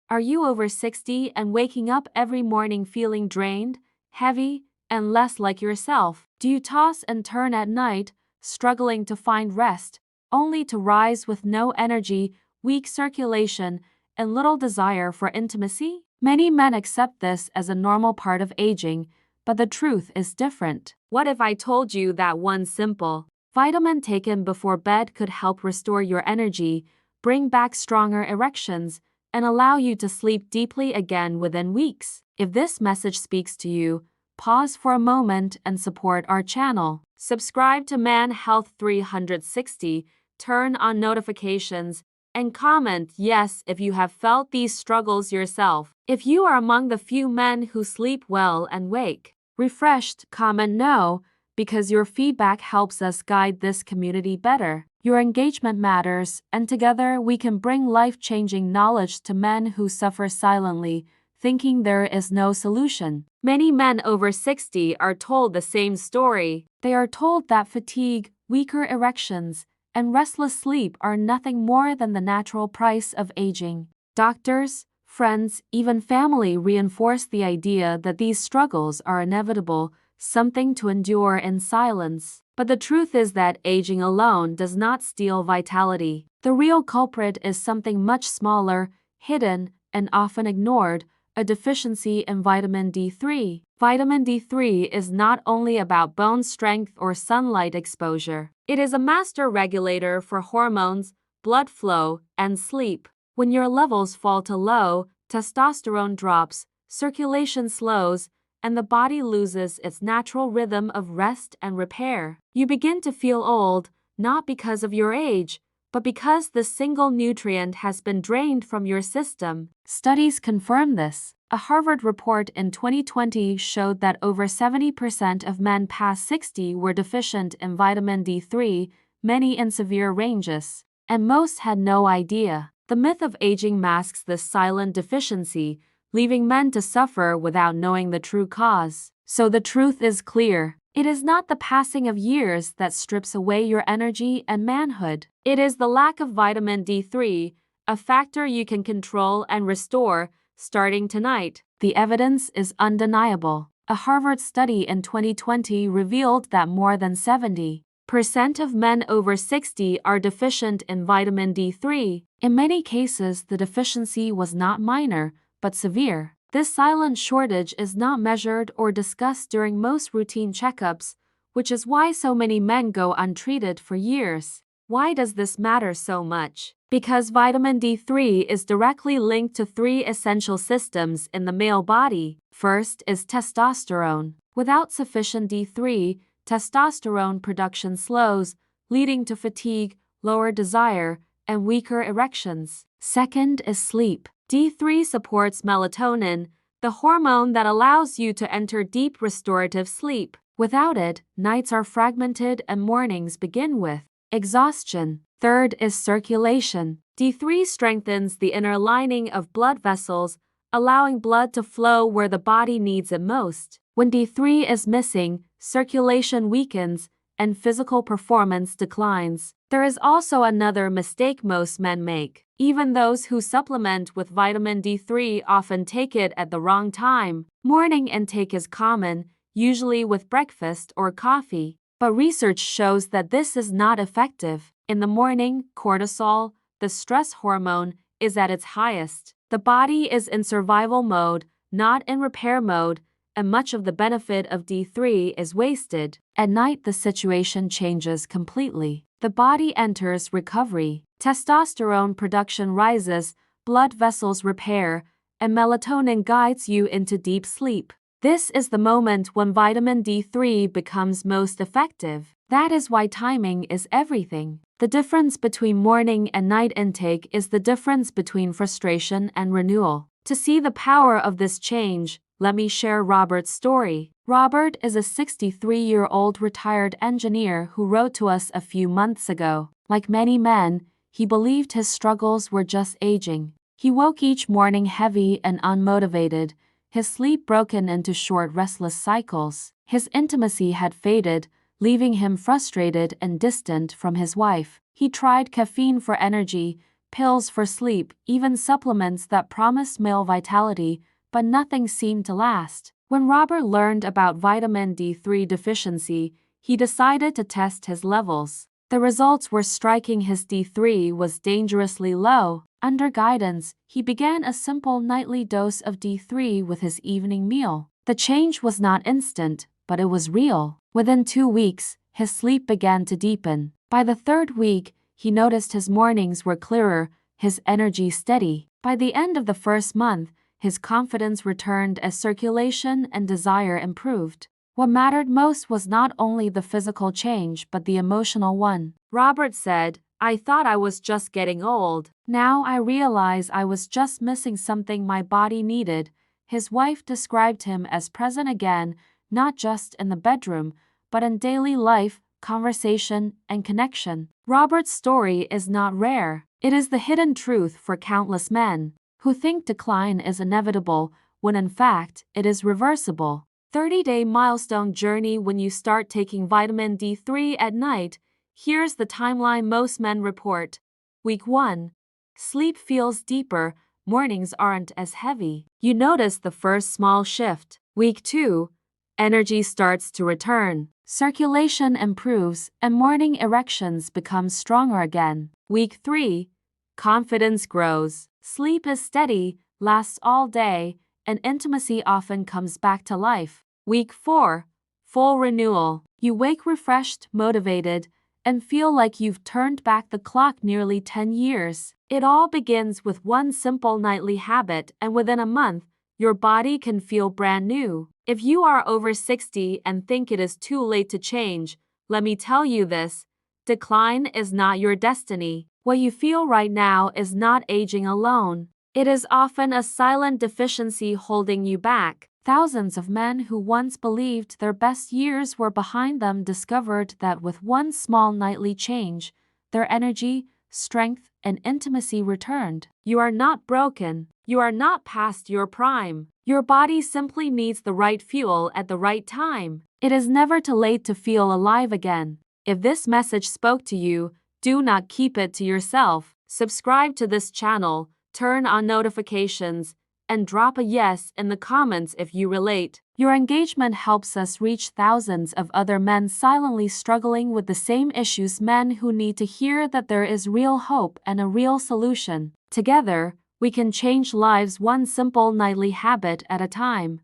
Are you over 60 and waking up every morning feeling drained, heavy, and less like yourself? Do you toss and turn at night, struggling to find rest, only to rise with no energy, weak circulation, and little desire for intimacy? Many men accept this as a normal part of aging, but the truth is different. What if I told you that one simple vitamin taken before bed could help restore your energy, bring back stronger erections, and allow you to sleep deeply again within weeks? If this message speaks to you, pause for a moment and support our channel. Subscribe to Man Health 360, turn on notifications, and comment yes if you have felt these struggles yourself. If you are among the few men who sleep well and wake refreshed, comment no, because your feedback helps us guide this community better. Your engagement matters, and together we can bring life-changing knowledge to men who suffer silently, thinking there is no solution. Many men over 60 are told the same story. They are told that fatigue, weaker erections, and restless sleep are nothing more than the natural price of aging. Doctors, friends, even family reinforce the idea that these struggles are inevitable, something to endure in silence. But the truth is that aging alone does not steal vitality. The real culprit is something much smaller, hidden, and often ignored: a deficiency in vitamin D3. Vitamin D3 is not only about bone strength or sunlight exposure. It is a master regulator for hormones, blood flow, and sleep. When your levels fall to low, testosterone drops, circulation slows, and the body loses its natural rhythm of rest and repair. You begin to feel old, not because of your age, but because the single nutrient has been drained from your system. Studies confirm this. A Harvard report in 2020 showed that over 70% of men past 60 were deficient in vitamin D3, many in severe ranges, and most had no idea. The myth of aging masks this silent deficiency, leaving men to suffer without knowing the true cause. So the truth is clear. It is not the passing of years that strips away your energy and manhood. It is the lack of vitamin D3, a factor you can control and restore starting tonight. The evidence is undeniable. A Harvard study in 2020 revealed that more than 70% of men over 60 are deficient in vitamin D3. In many cases, the deficiency was not minor, but severe. This silent shortage is not measured or discussed during most routine checkups, which is why so many men go untreated for years. Why does this matter so much? Because vitamin D3 is directly linked to three essential systems in the male body. First is testosterone. Without sufficient D3, testosterone production slows, leading to fatigue, lower desire, and weaker erections. Second is sleep. D3 supports melatonin, the hormone that allows you to enter deep restorative sleep. Without it, nights are fragmented and mornings begin with exhaustion. Third is circulation. D3 strengthens the inner lining of blood vessels, allowing blood to flow where the body needs it most. When D3 is missing, circulation weakens and physical performance declines. There is also another mistake most men make. Even those who supplement with vitamin D3 often take it at the wrong time. Morning intake is common, usually with breakfast or coffee. But research shows that this is not effective. In the morning, cortisol, the stress hormone, is at its highest. The body is in survival mode, not in repair mode, and much of the benefit of D3 is wasted. At night, the situation changes completely. The body enters recovery. Testosterone production rises, blood vessels repair, and melatonin guides you into deep sleep. This is the moment when vitamin D3 becomes most effective. That is why timing is everything. The difference between morning and night intake is the difference between frustration and renewal. To see the power of this change, let me share Robert's story. Robert is a 63-year-old retired engineer who wrote to us a few months ago. Like many men, he believed his struggles were just aging. He woke each morning heavy and unmotivated, his sleep broken into short, restless cycles. His intimacy had faded, leaving him frustrated and distant from his wife. He tried caffeine for energy, pills for sleep, even supplements that promised male vitality, but nothing seemed to last. When Robert learned about vitamin D3 deficiency, he decided to test his levels. The results were striking. His D3 was dangerously low. Under guidance, he began a simple nightly dose of D3 with his evening meal. The change was not instant, but it was real. Within 2 weeks, his sleep began to deepen. By the 3rd week, he noticed his mornings were clearer, his energy steady. By the end of the 1st month, his confidence returned as circulation and desire improved. What mattered most was not only the physical change but the emotional one. Robert said, "I thought I was just getting old. Now I realize I was just missing something my body needed." His wife described him as present again, not just in the bedroom, but in daily life, conversation, and connection. Robert's story is not rare. It is the hidden truth for countless men who think decline is inevitable when in fact it is reversible. 30-day milestone journey. When you start taking vitamin D3 at night, here's the timeline most men report. Week 1. Sleep feels deeper, mornings aren't as heavy. You notice the first small shift. Week 2. Energy starts to return. Circulation improves and morning erections become stronger again. Week 3. Confidence grows. Sleep is steady, lasts all day, and intimacy often comes back to life. Week 4. Full renewal. You wake refreshed, motivated, and feel like you've turned back the clock nearly 10 years. It all begins with one simple nightly habit, and within a month, your body can feel brand new. If you are over 60 and think it is too late to change, let me tell you this: decline is not your destiny. What you feel right now is not aging alone. It is often a silent deficiency holding you back. Thousands of men who once believed their best years were behind them discovered that with one small nightly change, their energy, strength, and intimacy returned. You are not broken. You are not past your prime. Your body simply needs the right fuel at the right time. It is never too late to feel alive again. If this message spoke to you, do not keep it to yourself. Subscribe to this channel, turn on notifications, and drop a yes in the comments if you relate. Your engagement helps us reach thousands of other men silently struggling with the same issues, men who need to hear that there is real hope and a real solution. Together, we can change lives one simple nightly habit at a time.